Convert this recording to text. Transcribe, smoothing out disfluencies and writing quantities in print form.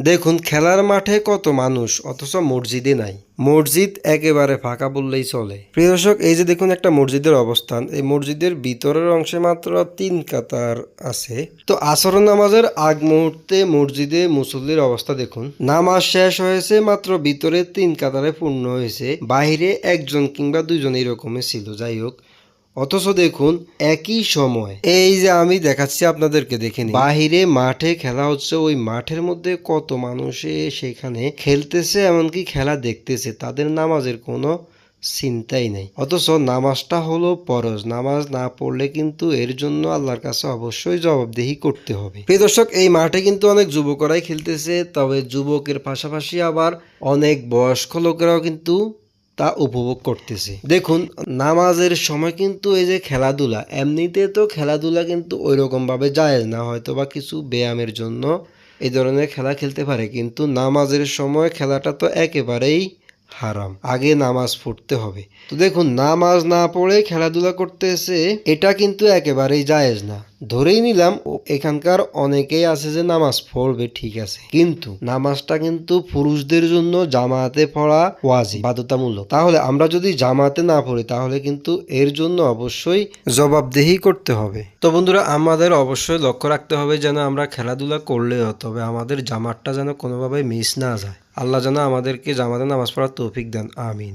দেখুন খেলার মাঠে কত মানুষ অথচ মসজিদে নাই। মসজিদ একেবারে ফাঁকা বললেই চলে। প্রিয় দর্শক, এই যে দেখুন একটা মসজিদের অবস্থান, এই মসজিদের ভিতরের অংশে মাত্র 3 কাতার আছে। তো আসর নামাজের আগ মুহূর্তে মসজিদে মুসল্লির অবস্থা দেখুন। নামাজ শেষ হয়েছে মাত্র, ভিতরে 3 কাতারে পূর্ণ হয়েছে, বাহিরে 1জন কিংবা 2জন এরকমই ছিল। যাই হোক, অথচ দেখুন একই সময় এই যে আমি দেখাচ্ছি আপনাদেরকে, দেখে নিন বাহিরে মাঠে খেলা হচ্ছে, ওই মাঠের মধ্যে কত মানুষে সেখানে খেলতেছে, এমনকি খেলা দেখতেছে, তাদের নামাজের কোনো চিন্তাই নেই। অথচ নামাজটা হলো ফরজ, নামাজ না পড়লে কিন্তু এর জন্য আল্লাহর কাছে অবশ্যই জবাবদিহি করতে হবে। প্রিয় দর্শক, এই মাঠে কিন্তু অনেক যুবকরাই খেলতেছে, তবে যুবকের পাশাপাশি আবার অনেক বয়স্ক লোকেরাও কিন্তু তা উপভোগ করতেছে। দেখুন নামাজের সময় কিন্তু এই যে খেলাধুলা, এমনিতে তো খেলাধুলা কিন্তু ওই রকম ভাবে জায়েজ না, হয়তো বা কিছু ব্যায়ামের জন্য এই ধরনের খেলা খেলতে পারে, কিন্তু নামাজের সময় খেলাটা তো একেবারেই হারাম। আগে নামাজ পড়তে হবে। তো দেখুন নামাজ না পড়ে খেলাধুলা করতেছে, এটা কিন্তু একেবারেই জায়েজ না। ধরেই নিলাম এখানকার অনেকেই আছে যে নামাজ পড়বে, ঠিক আছে, কিন্তু নামাজটা কিন্তু পুরুষদের জন্য জামাতে পড়া ওয়াজিব, বাধ্যতামূলক। তাহলে আমরা যদি জামাতে না পড়ি তাহলে কিন্তু এর জন্য অবশ্যই জবাবদিহি করতে হবে। তো বন্ধুরা, আমাদের অবশ্যই লক্ষ্য রাখতে হবে যেন আমরা খেলাধুলা করলেও, তবে আমাদের জামাতটা যেন কোনোভাবে মিস না যায়। আল্লাহ যেন আমাদেরকে জামাতে নামাজ পড়ার তৌফিক দেন, আমিন।